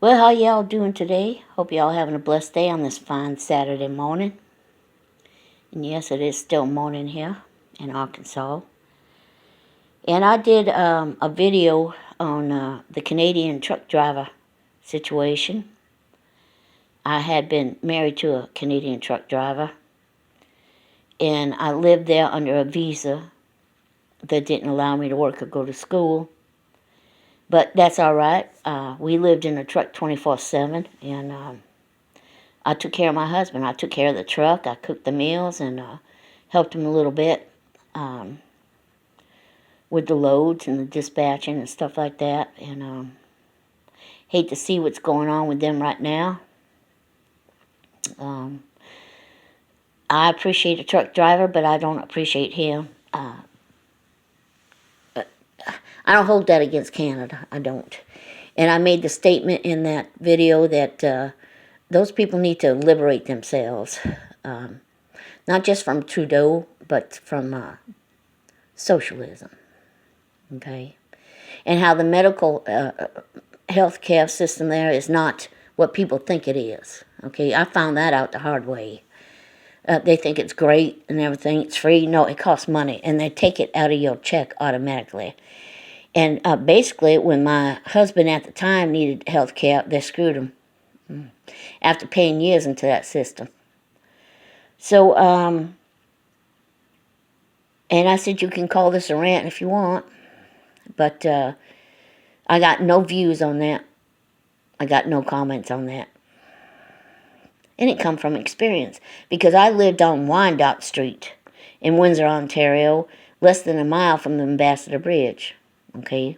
Well, how y'all doing today? Hope y'all having a blessed day on this fine Saturday morning. And yes, it is still morning here in Arkansas. And I did a video on the Canadian truck driver situation. I had been married to a Canadian truck driver, and I lived there under a visa that didn't allow me to work or go to school. But that's all right. We lived in a truck 24/7, and I took care of my husband. I took care of the truck. I cooked the meals and helped him a little bit with the loads and the dispatching and stuff like that. And hate to see what's going on with them right now. I appreciate a truck driver, but I don't appreciate him. I don't hold that against Canada. I don't. And I made the statement in that video that those people need to liberate themselves. Not just from Trudeau, but from socialism. Okay? And how the medical health care system there is not what people think it is. Okay? I found that out the hard way. They think it's great and everything. It's free. No, it costs money. And they take it out of your check automatically. And basically, when my husband at the time needed health care, they screwed him after paying years into that system. So, and I said, you can call this a rant if you want, but I got no views on that. I got no comments on that. And it come from experience, because I lived on Wyandotte Street in Windsor, Ontario, less than a mile from the Ambassador Bridge. Okay,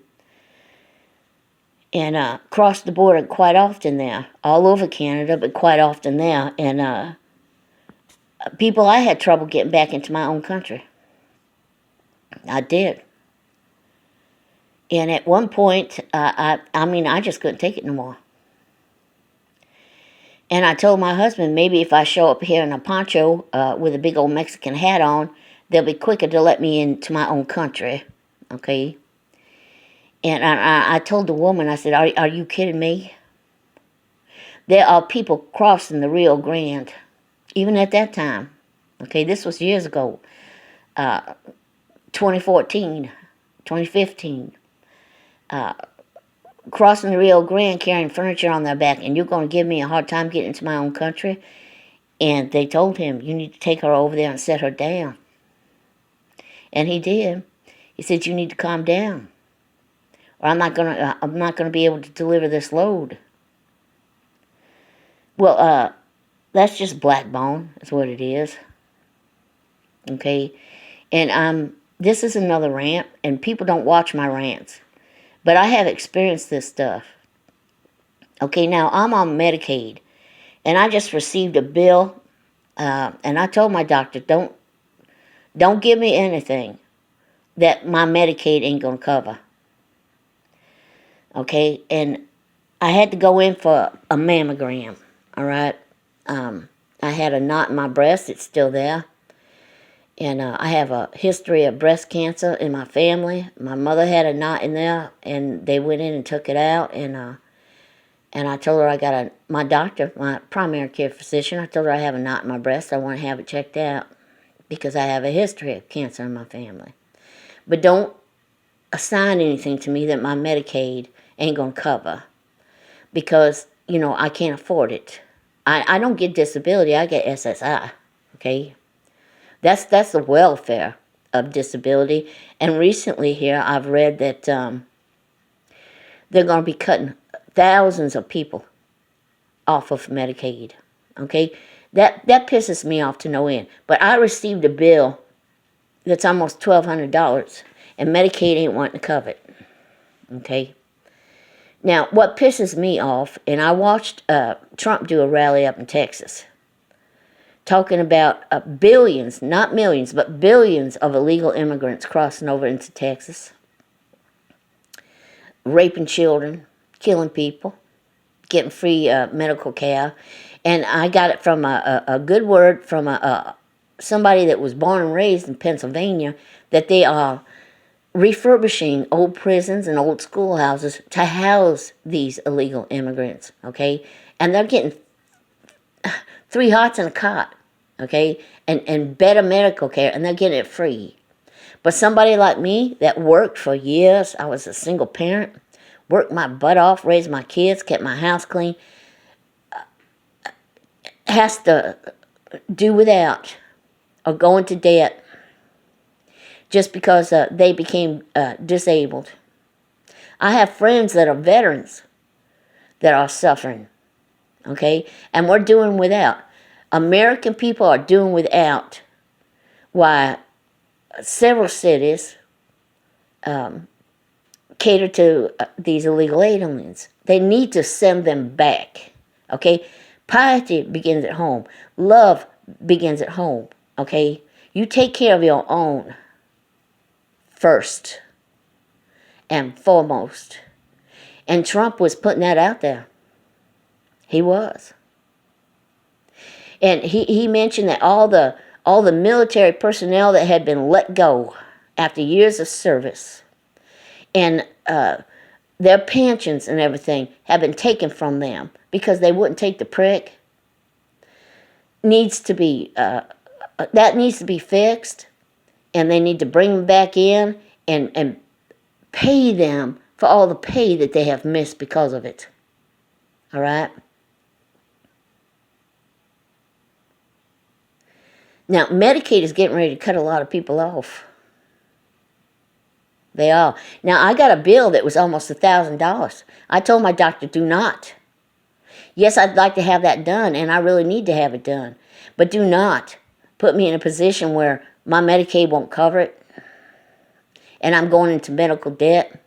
and crossed the border quite often there, all over Canada, but quite often there. And people, I had trouble getting back into my own country. I did. And at one point, I just couldn't take it no more. And I told my husband, maybe if I show up here in a poncho with a big old Mexican hat on, they'll be quicker to let me into my own country. Okay. And I told the woman, I said, are you kidding me? There are people crossing the Rio Grande, even at that time. Okay, this was years ago, 2014, 2015. Crossing the Rio Grande carrying furniture on their back, and you're going to give me a hard time getting into my own country? And they told him, you need to take her over there and set her down. And he did. He said, you need to calm down, or I'm not gonna be able to deliver this load. Well, that's just blackbone, is what it is. Okay, and this is another rant, and people don't watch my rants, but I have experienced this stuff. Okay, now I'm on Medicaid, and I just received a bill, and I told my doctor, don't give me anything that my Medicaid ain't gonna cover. Okay, and I had to go in for a mammogram, all right? I had a knot in my breast. It's still there. And I have a history of breast cancer in my family. My mother had a knot in there, and they went in and took it out. And I told her my doctor, my primary care physician, I told her I have a knot in my breast. I want to have it checked out because I have a history of cancer in my family. But don't assign anything to me that my Medicaid ain't going to cover, because, I can't afford it. I don't get disability. I get SSI, okay? That's the welfare of disability. And recently here, I've read that they're going to be cutting thousands of people off of Medicaid, okay? That pisses me off to no end. But I received a bill that's almost $1,200, and Medicaid ain't wanting to cover it, okay? Now, what pisses me off, and I watched Trump do a rally up in Texas, talking about billions, not millions, but billions of illegal immigrants crossing over into Texas, raping children, killing people, getting free medical care. And I got it from a good word from somebody that was born and raised in Pennsylvania, that they are refurbishing old prisons and old schoolhouses to house these illegal immigrants, okay? And they're getting 3 hots and a cot, okay? And better medical care, and they're getting it free. But somebody like me that worked for years, I was a single parent, worked my butt off, raised my kids, kept my house clean, has to do without or go into debt just because they became disabled. I have friends that are veterans that are suffering, okay? And we're doing without. American people are doing without. Why several cities cater to these illegal aliens. They need to send them back, okay? Piety begins at home. Love begins at home, okay? You take care of your own first and foremost. And Trump was putting that out there. He was. And he mentioned that all the military personnel that had been let go after years of service and their pensions and everything have been taken from them because they wouldn't take the prick needs to be that needs to be fixed, and they need to bring them back in and pay them for all the pay that they have missed because of it. All right? Now, Medicaid is getting ready to cut a lot of people off. They are. Now, I got a bill that was almost $1,000. I told my doctor, do not. Yes, I'd like to have that done, and I really need to have it done. But do not put me in a position where my Medicaid won't cover it, and I'm going into medical debt.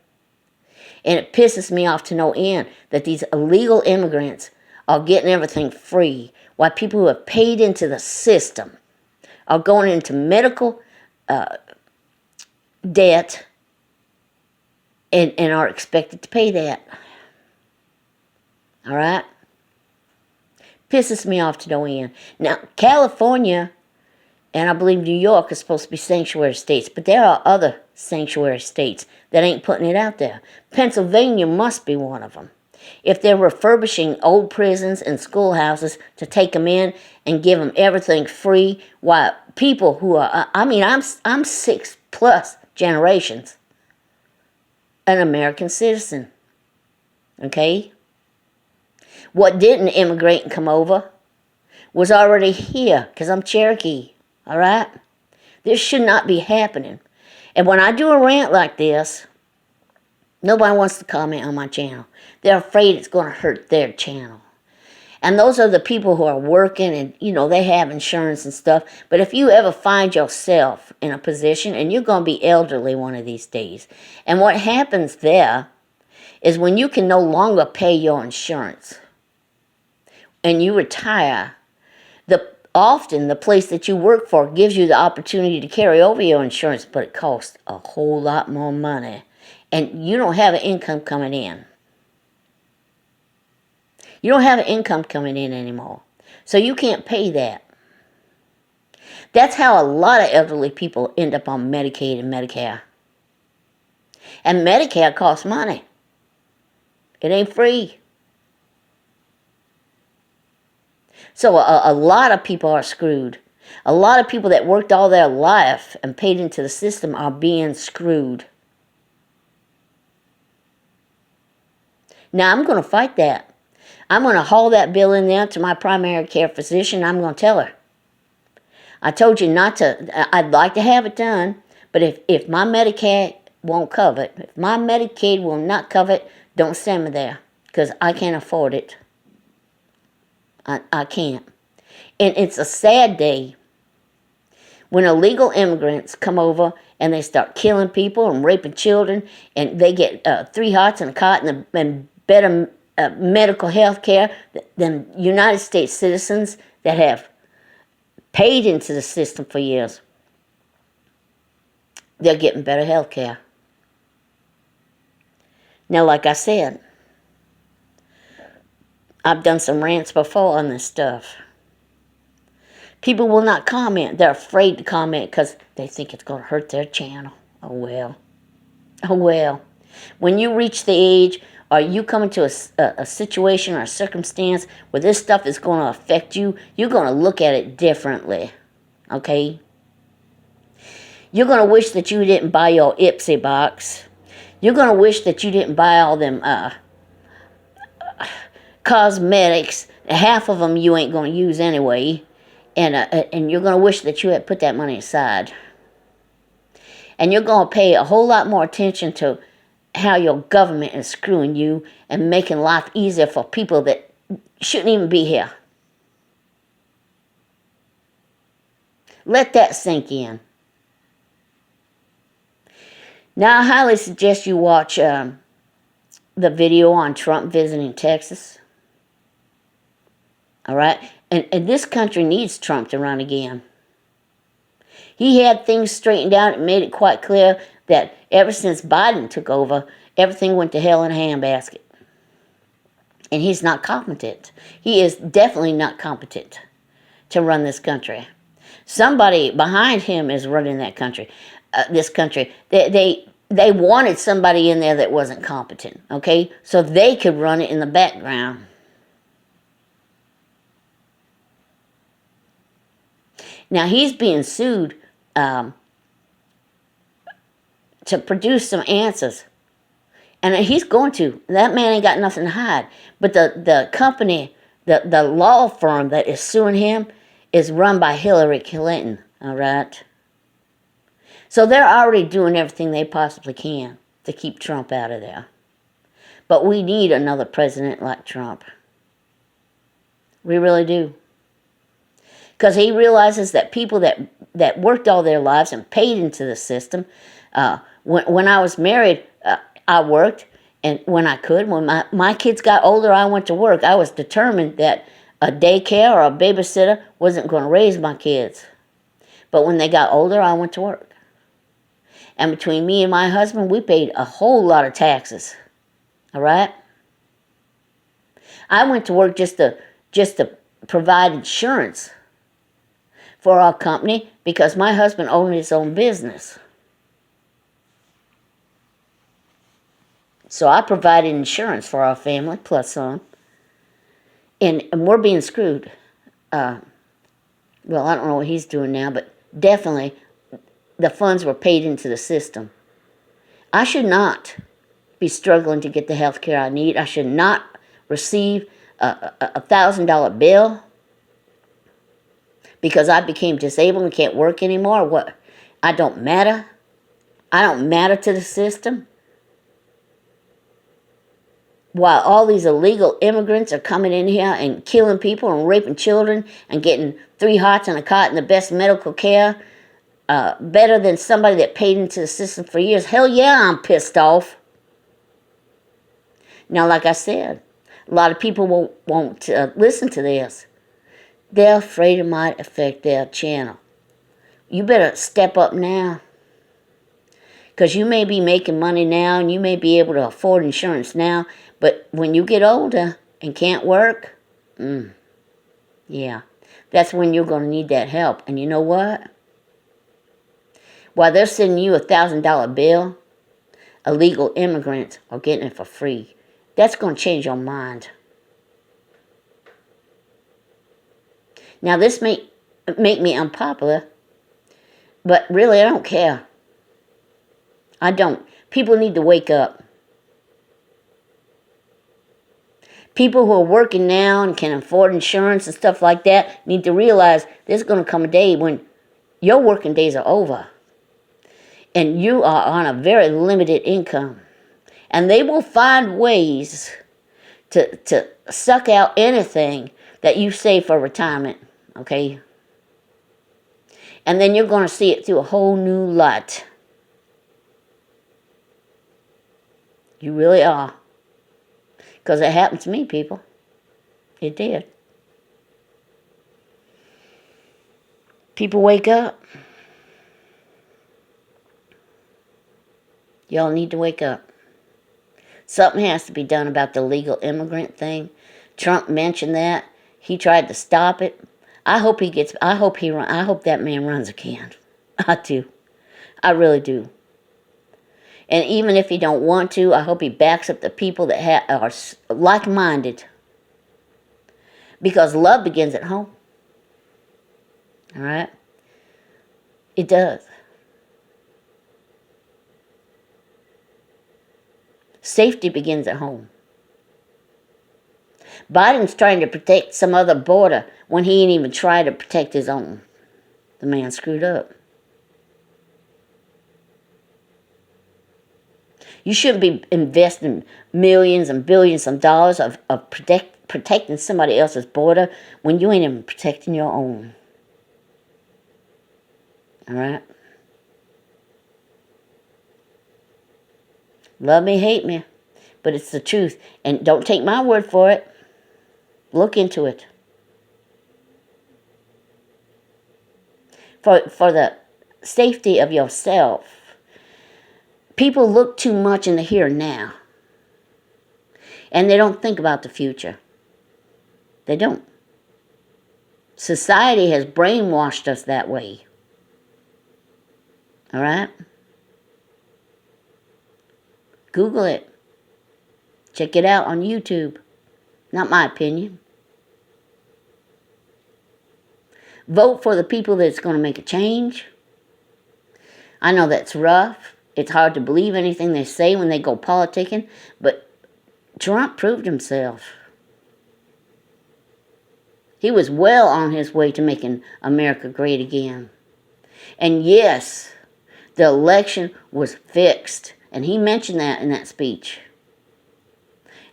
And it pisses me off to no end that these illegal immigrants are getting everything free, while people who have paid into the system are going into medical debt and are expected to pay that. All right? Pisses me off to no end. Now, California and I believe New York is supposed to be sanctuary states, but there are other sanctuary states that ain't putting it out there. Pennsylvania must be one of them. If they're refurbishing old prisons and schoolhouses to take them in and give them everything free, why people who are, I'm 6+ generations an American citizen, okay? What didn't immigrate and come over was already here, because I'm Cherokee, all right? This should not be happening. And when I do a rant like this, nobody wants to comment on my channel. They're afraid it's going to hurt their channel. And those are the people who are working and, they have insurance and stuff. But if you ever find yourself in a position, and you're going to be elderly one of these days, and what happens there is when you can no longer pay your insurance and you retire, often the place that you work for gives you the opportunity to carry over your insurance, but it costs a whole lot more money. And you don't have an income coming in. You don't have an income coming in anymore. So you can't pay that. That's how a lot of elderly people end up on Medicaid and Medicare. And Medicare costs money. It ain't free. So a lot of people are screwed. A lot of people that worked all their life and paid into the system are being screwed. Now, I'm going to fight that. I'm going to haul that bill in there to my primary care physician. I'm going to tell her. I told you not to. I'd like to have it done, but if my Medicaid won't cover it, if my Medicaid will not cover it, don't send me there, because I can't afford it. I can't. And it's a sad day when illegal immigrants come over and they start killing people and raping children, and they get 3 hots and a cot and better medical health care than United States citizens that have paid into the system for years. They're getting better health care. Now, like I said, I've done some rants before on this stuff. People will not comment. They're afraid to comment because they think it's going to hurt their channel. Oh, well. Oh, well, when you reach the age or you come into a situation or a circumstance where this stuff is going to affect you, you're going to look at it differently, okay? You're going to wish that you didn't buy your Ipsy box. You're going to wish that you didn't buy all them cosmetics. Half of them you ain't going to use anyway. And you're going to wish that you had put that money aside. And you're going to pay a whole lot more attention to how your government is screwing you and making life easier for people that shouldn't even be here. Let that sink in. Now, I highly suggest you watch the video on Trump visiting Texas. All right? And this country needs Trump to run again. He had things straightened out and made it quite clear that ever since Biden took over, everything went to hell in a handbasket. And he's not competent. He is definitely not competent to run this country. Somebody behind him is running that country. This country. They wanted somebody in there that wasn't competent, okay? So they could run it in the background. Now, he's being sued to produce some answers. And he's going to. That man ain't got nothing to hide. But the company, the law firm that is suing him is run by Hillary Clinton, all right? So they're already doing everything they possibly can to keep Trump out of there. But we need another president like Trump. We really do. Because he realizes that people that worked all their lives and paid into the system, when I was married, I worked, and when I could. When my kids got older, I went to work. I was determined that a daycare or a babysitter wasn't going to raise my kids. But when they got older, I went to work. And between me and my husband, we paid a whole lot of taxes. All right? I went to work just to provide insurance for our company because my husband owned his own business. So I provided insurance for our family, plus some. And we're being screwed. Well, I don't know what he's doing now, but definitely the funds were paid into the system. I should not be struggling to get the health care I need. I should not receive a $1,000 bill because I became disabled and can't work anymore. What? I don't matter. I don't matter to the system. While all these illegal immigrants are coming in here and killing people and raping children and getting 3 hots and a cot and the best medical care, better than somebody that paid into the system for years. Hell yeah, I'm pissed off. Now, like I said, a lot of people won't listen to this. They're afraid it might affect their channel. You better step up now. Because you may be making money now and you may be able to afford insurance now, but when you get older and can't work, yeah, that's when you're going to need that help. And you know what? While they're sending you a $1,000 bill, illegal immigrants are getting it for free. That's going to change your mind. Now, this may make me unpopular, but really I don't care. I don't. People need to wake up. People who are working now and can afford insurance and stuff like that need to realize there's going to come a day when your working days are over. And you are on a very limited income. And they will find ways to suck out anything that you save for retirement. Okay? And then you're going to see it through a whole new light. You really are. Because it happened to me, people. It did. People wake up. Y'all need to wake up. Something has to be done about the legal immigrant thing. Trump mentioned that. He tried to stop it. I hope that man runs again. I do. I really do. And even if he don't want to, I hope he backs up the people that are like-minded. Because love begins at home. All right? It does. Safety begins at home. Biden's trying to protect some other border when he ain't even tried to protect his own. The man screwed up. You shouldn't be investing millions and billions of dollars of protecting somebody else's border when you ain't even protecting your own. All right? Love me, hate me, but it's the truth. And don't take my word for it. Look into it. For the safety of yourself. People look too much in the here and now. And they don't think about the future. They don't. Society has brainwashed us that way. All right? Google it. Check it out on YouTube. Not my opinion. Vote for the people that's going to make a change. I know that's rough. It's hard to believe anything they say when they go politicking, but Trump proved himself. He was well on his way to making America great again. And yes, the election was fixed. And he mentioned that in that speech.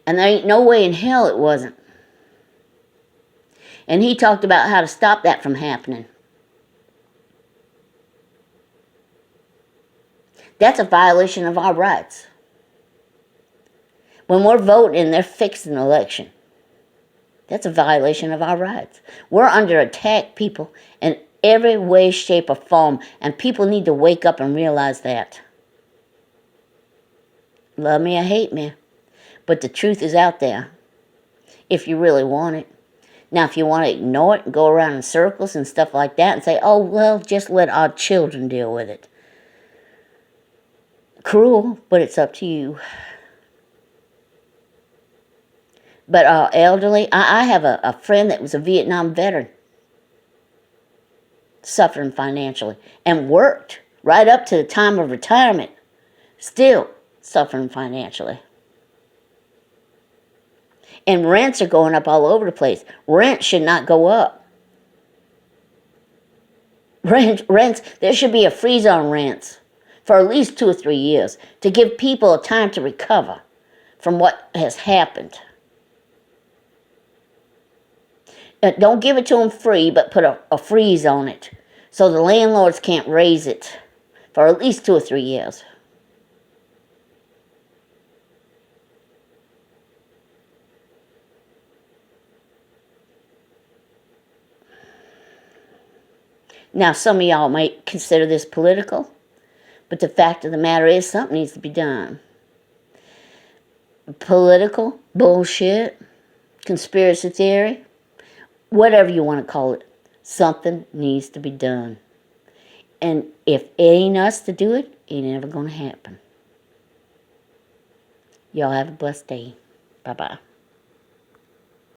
And there ain't no way in hell it wasn't. And he talked about how to stop that from happening. That's a violation of our rights. When we're voting and they're fixing an election, that's a violation of our rights. We're under attack, people, in every way, shape, or form. And people need to wake up and realize that. Love me or hate me. But the truth is out there. If you really want it. Now, if you want to ignore it and go around in circles and stuff like that and say, oh, well, just let our children deal with it. Cruel, but it's up to you. But elderly, I have a friend that was a Vietnam veteran. Suffering financially. And worked right up to the time of retirement. Still suffering financially. And rents are going up all over the place. Rent should not go up. Rents, there should be a freeze on rents for at least 2 or 3 years to give people a time to recover from what has happened. Don't give it to them free, but put a freeze on it so the landlords can't raise it for at least 2 or 3 years. Now, some of y'all might consider this political, but the fact of the matter is something needs to be done. Political bullshit, conspiracy theory, whatever you want to call it, something needs to be done. And if it ain't us to do it, it ain't never going to happen. Y'all have a blessed day. Bye-bye.